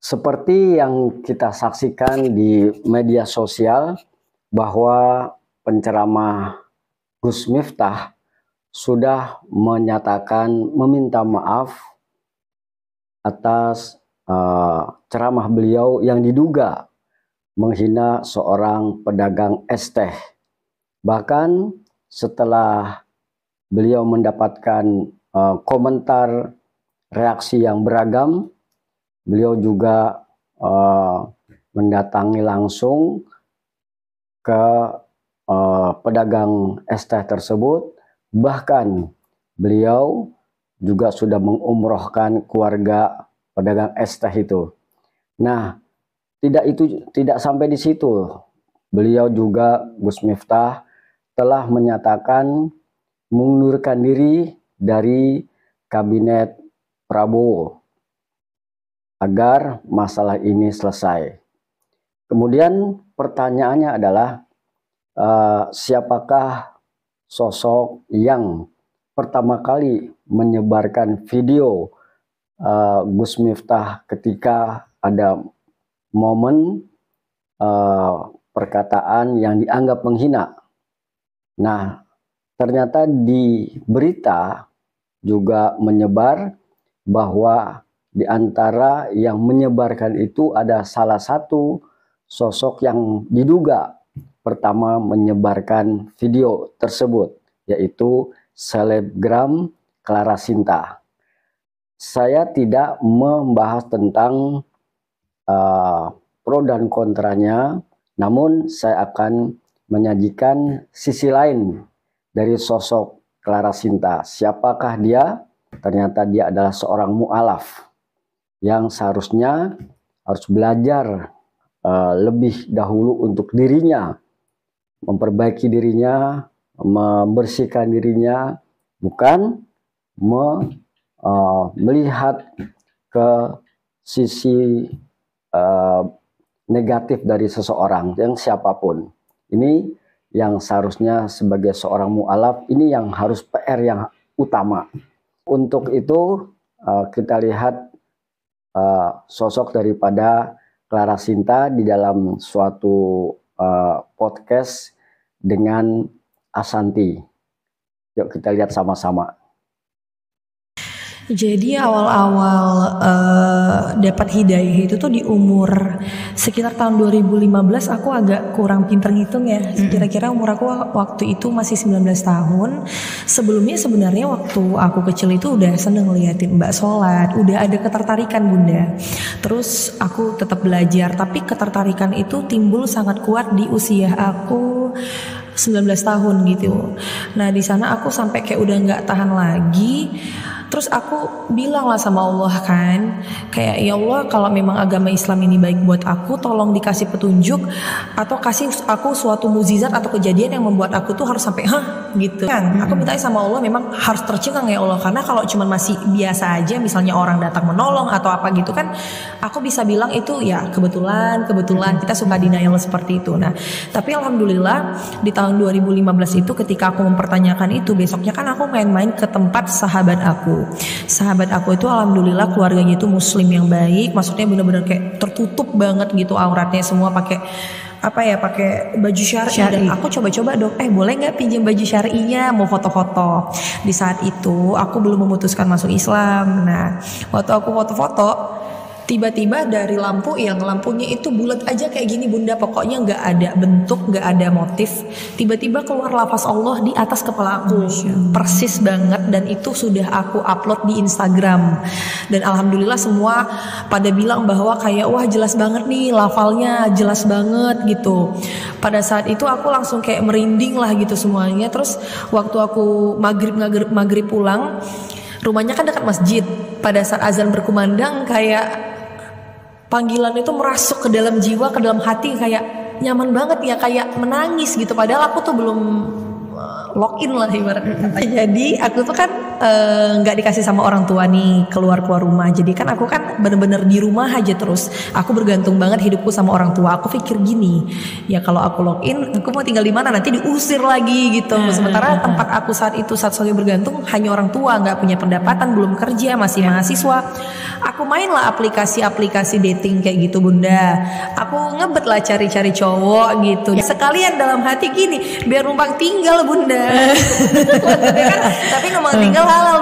Seperti yang kita saksikan di media sosial bahwa penceramah Gus Miftah sudah menyatakan meminta maaf atas ceramah beliau yang diduga menghina seorang pedagang es teh. Bahkan setelah beliau mendapatkan komentar reaksi yang beragam, beliau juga mendatangi langsung ke pedagang es teh tersebut. Bahkan beliau juga sudah mengumrohkan keluarga pedagang es teh itu. Nah, tidak sampai di situ. Beliau juga, Gus Miftah, telah menyatakan mengundurkan diri dari kabinet Prabowo agar masalah ini selesai. Kemudian pertanyaannya adalah siapakah sosok yang pertama kali menyebarkan video Gus Miftah ketika ada momen perkataan yang dianggap menghina. Nah, ternyata di berita juga menyebar bahwa di antara yang menyebarkan itu ada salah satu sosok yang diduga pertama menyebarkan video tersebut, yaitu selebgram Clara Sinta. Saya tidak membahas tentang pro dan kontranya, namun saya akan menyajikan sisi lain dari sosok Clara Sinta. Siapakah dia? Ternyata dia adalah seorang mu'alaf yang seharusnya harus belajar lebih dahulu untuk dirinya, memperbaiki dirinya, membersihkan dirinya, bukan melihat ke sisi negatif dari seseorang yang siapapun. Ini yang seharusnya sebagai seorang mu'alaf, ini yang harus PR yang utama. Untuk itu kita lihat sosok daripada Clara Sinta di dalam suatu podcast dengan Ashanty. Yuk kita lihat sama-sama. Jadi awal-awal dapat hidayah itu tuh di umur sekitar tahun 2015. Aku agak kurang pinter ngitung ya. Kira-kira umur aku waktu itu masih 19 tahun. Sebelumnya sebenarnya waktu aku kecil itu udah seneng ngeliatin mbak sholat, udah ada ketertarikan bunda. Terus aku tetap belajar, tapi ketertarikan itu timbul sangat kuat di usia aku 19 tahun gitu. Nah di sana aku sampai kayak udah nggak tahan lagi. Terus aku bilang lah sama Allah kan, kayak ya Allah kalau memang agama Islam ini baik buat aku, tolong dikasih petunjuk atau kasih aku suatu mukjizat atau kejadian yang membuat aku tuh harus sampai gitu kan. Aku minta sama Allah memang harus tercengang ya Allah, karena kalau cuma masih biasa aja, misalnya orang datang menolong atau apa gitu kan, aku bisa bilang itu ya kebetulan kita suka denial seperti itu. Nah tapi alhamdulillah di tahun 2015 itu ketika aku mempertanyakan itu, besoknya kan aku main-main ke tempat sahabat aku. Sahabat aku itu alhamdulillah keluarganya itu muslim yang baik, maksudnya benar-benar kayak tertutup banget gitu auratnya, semua pakai pakai baju syar'i. Dan aku coba-coba dong, boleh nggak pinjam baju syar'inya, mau foto-foto. Di saat itu aku belum memutuskan masuk Islam. Nah waktu aku foto-foto, tiba-tiba dari lampu yang lampunya itu bulat aja kayak gini bunda, pokoknya nggak ada bentuk, nggak ada motif, tiba-tiba keluar lafaz Allah di atas kepala aku, persis banget. Dan itu sudah aku upload di Instagram, dan alhamdulillah semua pada bilang bahwa kayak wah jelas banget nih lafalnya, jelas banget gitu. Pada saat itu aku langsung kayak merinding lah gitu semuanya. Terus waktu aku maghrib pulang, rumahnya kan dekat masjid, pada saat azan berkumandang kayak panggilan itu merasuk ke dalam jiwa, ke dalam hati, kayak nyaman banget ya, kayak menangis gitu. Padahal aku tuh belum login lah ibaratnya. Jadi aku tuh kan nggak dikasih sama orang tua nih keluar rumah. Jadi kan aku kan bener-bener di rumah aja terus. Aku bergantung banget hidupku sama orang tua. Aku pikir gini, ya kalau aku login, aku mau tinggal di mana nanti diusir lagi gitu. Sementara tempat aku saat itu satu-satunya bergantung hanya orang tua, nggak punya pendapatan, belum kerja, masih mahasiswa. Aku mainlah aplikasi-aplikasi dating kayak gitu bunda. Aku ngebet lah cari-cari cowok gitu. Sekalian dalam hati gini, biar numpang tinggal bunda. Kan? Tapi numpang tinggal halal,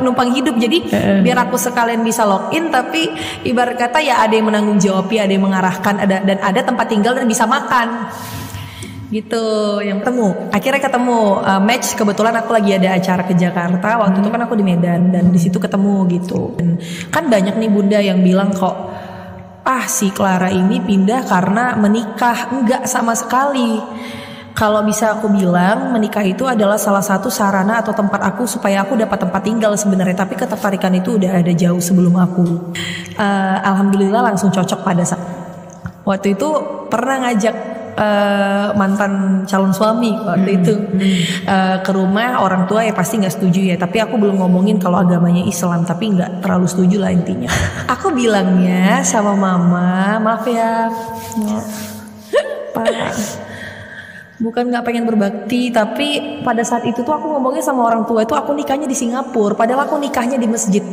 numpang hidup. Jadi biar aku sekalian bisa login, tapi ibarat kata ya ada yang menanggung jawab, ada yang mengarahkan, dan ada tempat tinggal dan bisa makan. Gitu yang akhirnya ketemu match. Kebetulan aku lagi ada acara ke Jakarta waktu itu kan, aku di Medan, dan di situ ketemu gitu. Dan kan banyak nih bunda yang bilang kok si Clara ini pindah karena menikah. Enggak sama sekali. Kalau bisa aku bilang, menikah itu adalah salah satu sarana atau tempat aku supaya aku dapat tempat tinggal sebenarnya. Tapi ketertarikan itu udah ada jauh sebelum aku. Alhamdulillah langsung cocok pada saat waktu itu pernah ngajak mantan calon suami waktu itu ke rumah orang tua, ya pasti nggak setuju ya. Tapi aku belum ngomongin kalau agamanya Islam, tapi nggak terlalu setuju lah intinya. Aku bilangnya sama mama, maaf ya, Pak. Bukan nggak pengen berbakti, tapi pada saat itu tuh aku ngomongnya sama orang tua itu aku nikahnya di Singapura, padahal aku nikahnya di masjid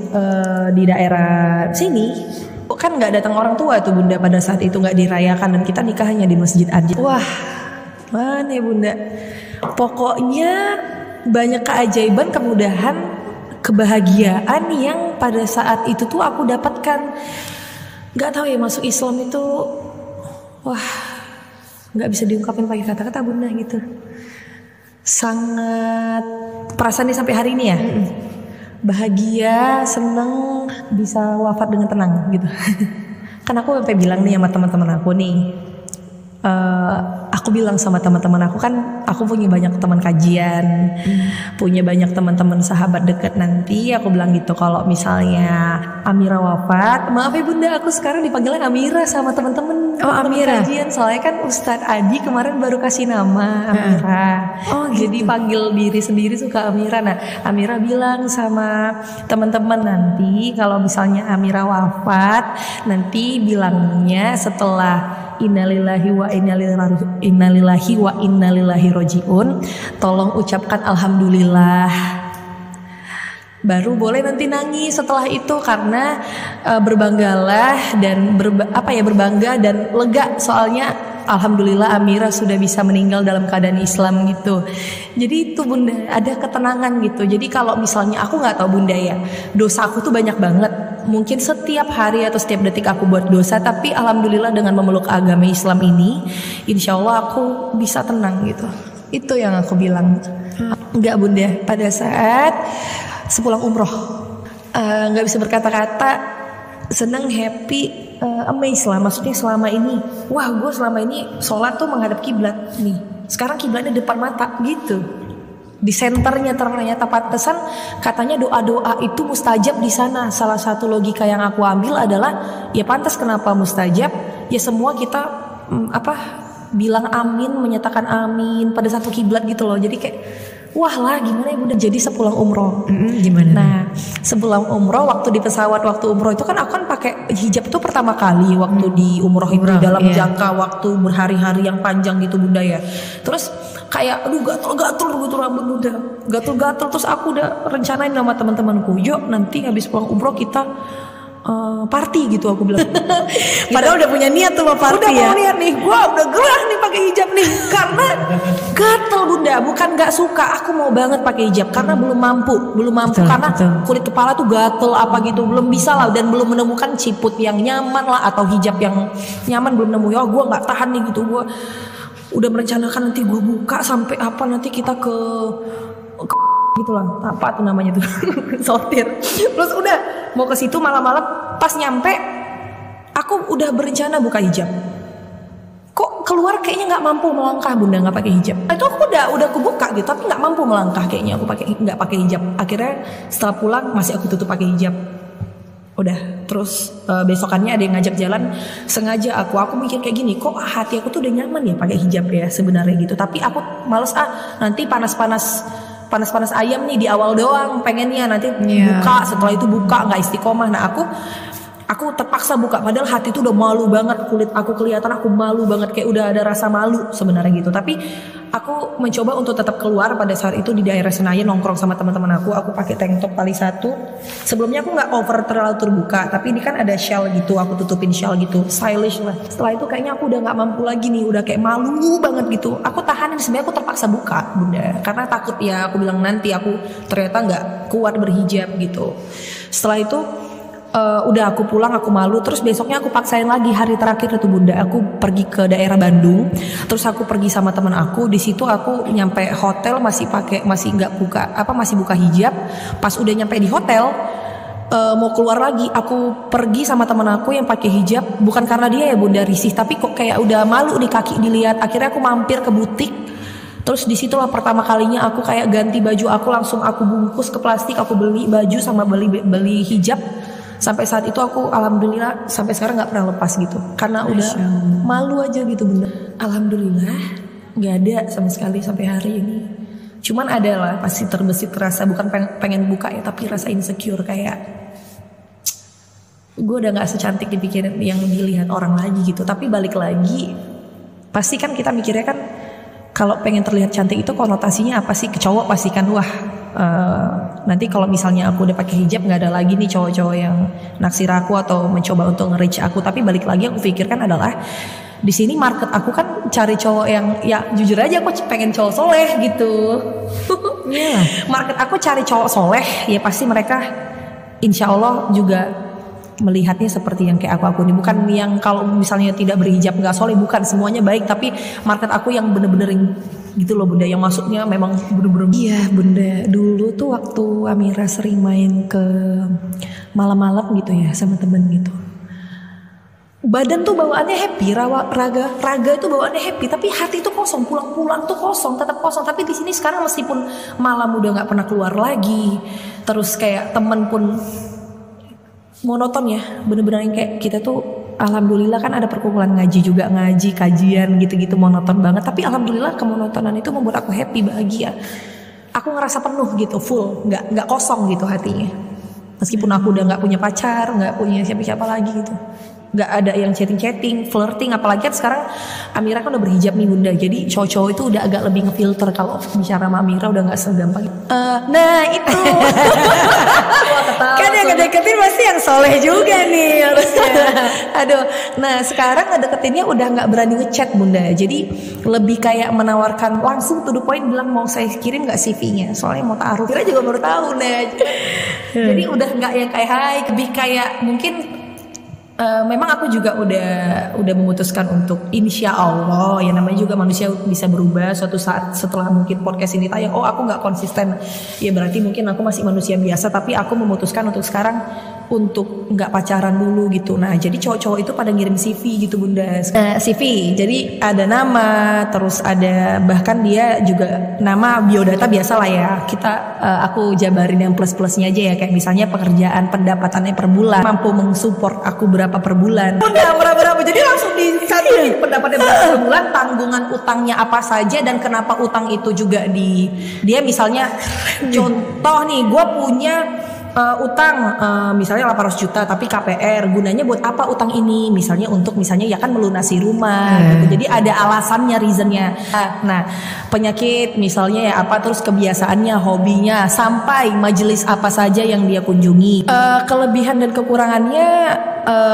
di daerah sini. Kan nggak datang orang tua tuh bunda pada saat itu, nggak dirayakan, dan kita nikahnya di masjid aja. Wah, mana ya bunda? Pokoknya banyak keajaiban, kemudahan, kebahagiaan yang pada saat itu tuh aku dapatkan. Nggak tahu ya, masuk Islam itu, wah. Nggak bisa diungkapin pakai kata-kata bunda gitu. Sangat perasaannya sampai hari ini ya. Bahagia, seneng, bisa wafat dengan tenang gitu. Kan aku sampai bilang nih sama teman-teman aku nih. Aku bilang sama teman-teman aku, kan aku punya banyak teman kajian, punya banyak teman-teman sahabat dekat. Nanti aku bilang gitu, kalau misalnya Amira wafat, maaf ya bunda, aku sekarang dipanggilnya Amira sama teman-teman. Amira kajian, soalnya kan Ustadz Adi kemarin baru kasih nama Amira. Gitu. Jadi panggil diri sendiri suka Amira. Nah, Amira bilang sama teman-teman, nanti kalau misalnya Amira wafat, nanti bilangnya setelah innalillahi wa innalillahi rojiun, tolong ucapkan alhamdulillah. Baru boleh nanti nangis setelah itu, karena berbanggalah dan berbangga dan lega, soalnya alhamdulillah Amira sudah bisa meninggal dalam keadaan Islam gitu. Jadi itu bunda, ada ketenangan gitu. Jadi kalau misalnya aku nggak tahu bunda ya, dosa aku tuh banyak banget. Mungkin setiap hari atau setiap detik aku buat dosa, tapi alhamdulillah dengan memeluk agama Islam ini, insya Allah aku bisa tenang gitu. Itu yang aku bilang. Enggak bunda, pada saat sepulang umroh, nggak bisa berkata-kata, seneng, happy, amazed lah. Maksudnya selama ini, wah gue selama ini sholat tuh menghadap kiblat nih, sekarang kiblatnya depan mata gitu. Di senternya ternyata pantesan katanya doa-doa itu mustajab di sana. Salah satu logika yang aku ambil adalah ya pantas kenapa mustajab, ya semua kita bilang amin, menyatakan amin pada satu kiblat gitu loh. Jadi kayak wah lah gimana ya bunda. Jadi sepulang umroh gimana? Nah sepulang umroh, waktu di pesawat, waktu umroh itu kan aku kan pakai hijab tuh pertama kali waktu di umroh itu dalam jangka waktu berhari-hari yang panjang gitu bunda ya. Terus kayak aduh gatel-gatel gitu rambut bunda, gatel-gatel. Terus aku udah rencanain sama teman-temanku, yuk nanti habis pulang umroh kita party gitu aku bilang. Padahal udah punya niat tuh mau party udah ya. Udah mau niat nih, gua udah gerah nih pakai hijab nih, karena gatel bunda. Bukan nggak suka, aku mau banget pakai hijab karena belum mampu Betul, karena betul. kulit kepala tuh gatel apa gitu, belum bisa lah, dan belum menemukan ciput yang nyaman lah atau hijab yang nyaman, belum nemu. Ya gua nggak tahan nih gitu. Gua udah merencanakan nanti gue buka sampai nanti kita ke gitulah, apa tuh namanya tuh sortir. Terus udah mau ke situ malam-malam, pas nyampe aku udah berencana buka hijab, kok keluar kayaknya nggak mampu melangkah bunda, nggak pakai hijab. Itu aku udah kebuka gitu, tapi nggak mampu melangkah kayaknya aku nggak pakai hijab. Akhirnya setelah pulang masih aku tutup pakai hijab. Udah, terus besokannya ada yang ngajak jalan, sengaja aku mikir kayak gini, kok hati aku tuh udah nyaman ya pakai hijab ya sebenarnya gitu. Tapi aku males nanti panas panas ayam nih di awal doang pengennya, nanti buka, setelah itu buka nggak istiqomah. Nah aku terpaksa buka padahal hati itu udah malu banget, kulit aku kelihatan aku malu banget, kayak udah ada rasa malu sebenarnya gitu. Tapi aku mencoba untuk tetap keluar pada saat itu di daerah Senayan, nongkrong sama teman-teman aku pakai tank top tali 1. Sebelumnya aku nggak over terlalu terbuka, tapi ini kan ada shawl gitu, aku tutupin shawl gitu, stylish lah. Setelah itu kayaknya aku udah nggak mampu lagi nih, udah kayak malu banget gitu. Aku tahanin, sebenarnya aku terpaksa buka bunda, karena takut ya, aku bilang nanti aku ternyata nggak kuat berhijab gitu. Setelah itu udah aku pulang, aku malu. Terus besoknya aku paksain lagi, hari terakhir itu bunda, aku pergi ke daerah Bandung. Terus aku pergi sama teman aku. Di situ aku nyampe hotel masih nggak buka, masih buka hijab. Pas udah nyampe di hotel, mau keluar lagi, aku pergi sama teman aku yang pakai hijab. Bukan karena dia ya bunda risih, tapi kok kayak udah malu di kaki dilihat. Akhirnya aku mampir ke butik. Terus disitulah pertama kalinya aku kayak ganti baju aku, langsung aku bungkus ke plastik, aku beli baju sama beli hijab. Sampai saat itu aku alhamdulillah sampai sekarang nggak pernah lepas gitu, karena udah malu aja gitu bunda. Alhamdulillah nggak ada sama sekali sampai hari ini. Cuman ada lah pasti terbesit rasa, bukan pengen buka ya, tapi rasa insecure, kayak gue udah nggak secantik dipikirin yang dilihat orang lagi gitu. Tapi balik lagi, pasti kan kita mikirnya kan kalau pengen terlihat cantik itu konotasinya apa sih? Ke cowok pasti kan wah, nanti kalau misalnya aku udah pakai hijab nggak ada lagi nih cowok-cowok yang naksir aku atau mencoba untuk nge-reach aku. Tapi balik lagi aku pikirkan adalah di sini market aku kan cari cowok yang ya jujur aja aku pengen cowok soleh gitu. Market aku cari cowok soleh, ya pasti mereka insya Allah juga melihatnya seperti yang kayak aku ini, bukan yang kalau misalnya tidak berhijab nggak soleh, bukan, semuanya baik. Tapi market aku yang bener-bener gitu loh bunda, yang masuknya memang bener-bener. Iya bunda, dulu tuh waktu Amira sering main ke malam-malam gitu ya sama temen gitu, badan tuh bawaannya happy, raga itu bawaannya happy, tapi hati tuh kosong, pulang tuh kosong, tetap kosong. Tapi di sini sekarang meskipun malam udah nggak pernah keluar lagi, terus kayak temen pun monoton ya, bener-bener yang kayak kita tuh alhamdulillah kan ada perkumpulan ngaji juga, ngaji, kajian gitu-gitu, monoton banget. Tapi alhamdulillah kemonotonan itu membuat aku happy, bahagia. Aku ngerasa penuh gitu, full, nggak kosong gitu hatinya. Meskipun aku udah nggak punya pacar, nggak punya siapa-siapa lagi gitu, nggak ada yang chatting, flirting. Apalagi kan sekarang Amira kan udah berhijab nih bunda, jadi cowok-cowok itu udah agak lebih ngefilter kalau bicara sama Amira, udah nggak segampang. Nah itu kan yang ngedeketin pasti yang soleh juga nih harusnya. Aduh, nah sekarang ngedeketinnya udah nggak berani ngechat bunda, jadi lebih kayak menawarkan langsung to the point, bilang mau saya kirim nggak CV-nya, soalnya mau taruh. Kira juga baru tahu deh. Jadi udah nggak yang kayak hai, lebih kayak mungkin memang aku juga udah memutuskan untuk insya Allah, ya namanya juga manusia bisa berubah suatu saat. Setelah mungkin podcast ini tayang, oh aku nggak konsisten, ya berarti mungkin aku masih manusia biasa. Tapi aku memutuskan untuk sekarang untuk nggak pacaran dulu gitu. Nah jadi cowok-cowok itu pada ngirim CV gitu bunda, CV jadi ada nama, terus ada bahkan dia juga nama biodata biasa lah ya. Aku jabarin yang plus-plusnya aja ya, kayak misalnya pekerjaan, pendapatannya per bulan, mampu mensupport aku berapa per bulan, berapa. Jadi langsung disatuin pendapatannya berapa per bulan, tanggungan utangnya apa saja, dan kenapa utang itu juga dia misalnya contoh nih, gue punya utang misalnya 800 juta tapi KPR, gunanya buat apa utang ini? Misalnya untuk ya kan melunasi rumah gitu. Jadi ada alasannya, reasonnya. Nah penyakit misalnya ya apa, terus kebiasaannya, hobinya, sampai majelis apa saja yang dia kunjungi. Kelebihan dan kekurangannya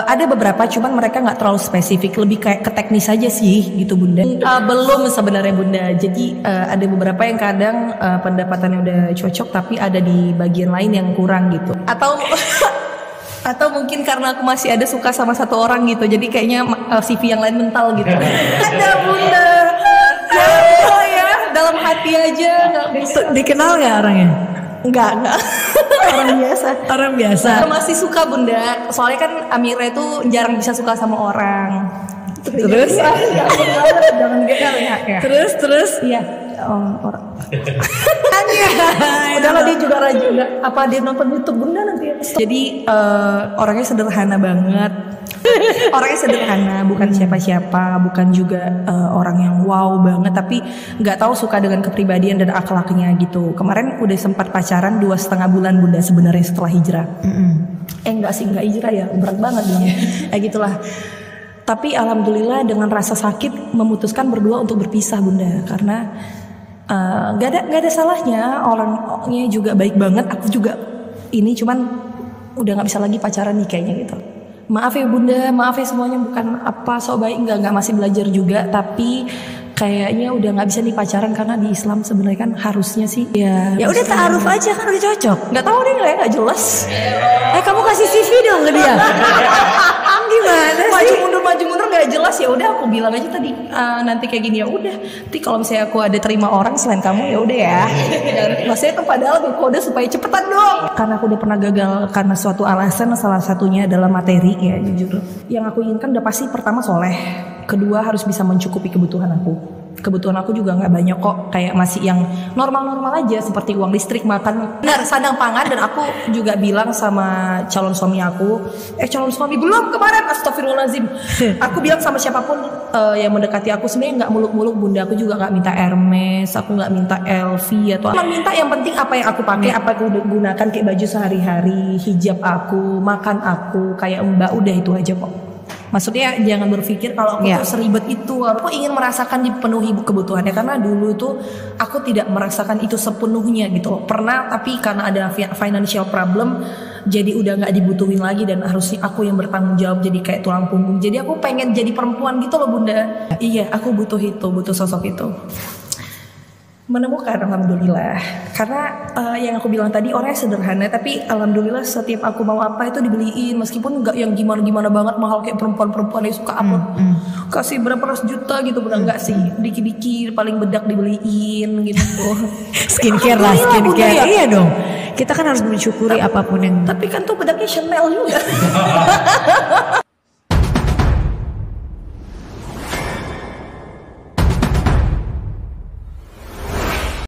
ada beberapa, cuman mereka nggak terlalu spesifik, lebih kayak ke teknis aja sih gitu bunda. Belum sebenarnya bunda. Jadi ada beberapa yang kadang pendapatannya udah cocok tapi ada di bagian lain yang kurang gitu, atau mungkin karena aku masih ada suka sama satu orang gitu, jadi kayaknya CV yang lain mental gitu. Ada bunda ya dalam hati aja. Dikenal nggak orangnya? Enggak orang biasa masih suka bunda, soalnya kan Amira itu jarang bisa suka sama orang. Terus jangan ya. Terus ya orang. Udahlah dia juga rajin. Apa dia nonton YouTube Bunda nanti ya? Jadi orangnya sederhana banget. Orangnya sederhana, bukan siapa-siapa, bukan juga orang yang wow banget, tapi nggak tahu suka dengan kepribadian dan akhlaknya gitu. Kemarin udah sempat pacaran 2,5 bulan Bunda sebenarnya setelah hijrah. Enggak sih, enggak hijrah ya, berat banget bilangnya. Gitulah. Tapi alhamdulillah dengan rasa sakit memutuskan berdua untuk berpisah Bunda, karena nggak ada salahnya, orangnya juga baik banget, aku juga ini cuman udah nggak bisa lagi pacaran nih kayaknya gitu. Maaf ya Bunda, maaf ya semuanya, bukan apa sok baik, nggak masih belajar juga, tapi kayaknya udah nggak bisa nih pacaran karena di Islam sebenarnya kan harusnya sih ya udah ta'aruf aja kan udah cocok. Nggak tahu deh, nggak jelas. Kamu kasih CV dong ke dia. Gimana sih? Maju mundur nggak jelas, ya udah aku bilang aja tadi nanti kayak gini, ya udah. Nanti kalau misalnya aku ada terima orang selain kamu ya udah ya. Maksudnya itu padahal kode supaya cepetan dong. Karena aku udah pernah gagal karena suatu alasan, salah satunya adalah materi ya jujur. Yang aku inginkan udah pasti pertama soleh, kedua harus bisa mencukupi kebutuhan aku. Kebutuhan aku juga nggak banyak kok, kayak masih yang normal-normal aja seperti uang listrik, makan, benar, sandang pangan. Dan aku juga bilang sama calon suami aku, calon suami belum kemarin, astagfirullahaladzim. Aku bilang sama siapapun yang mendekati aku, sebenarnya nggak muluk-muluk Bunda, aku juga nggak minta Hermes, aku nggak minta LV atau cuma minta yang penting apa yang aku pakai, apa yang aku gunakan, kayak baju sehari-hari, hijab aku, makan aku, kayak Mbak, udah itu aja kok. Maksudnya jangan berpikir kalau aku tuh seribet itu. Aku ingin merasakan dipenuhi kebutuhannya, karena dulu tuh aku tidak merasakan itu sepenuhnya gitu. Pernah, tapi karena ada financial problem, jadi udah nggak dibutuhin lagi dan harusnya aku yang bertanggung jawab, jadi kayak tulang punggung. Jadi aku pengen jadi perempuan gitu loh Bunda. Iya, aku butuh itu, butuh sosok itu. Menemukan alhamdulillah, karena yang aku bilang tadi orangnya sederhana, tapi alhamdulillah setiap aku mau apa itu dibeliin, meskipun nggak yang gimana banget mahal kayak perempuan yang suka upload kasih berapa ratus juta gitu, benar nggak sih, dikit-dikit paling bedak dibeliin gitu. Skincare lah, skincare ya? Iya dong, kita kan harus mensyukuri apapun yang, tapi kan tuh bedaknya Chanel juga.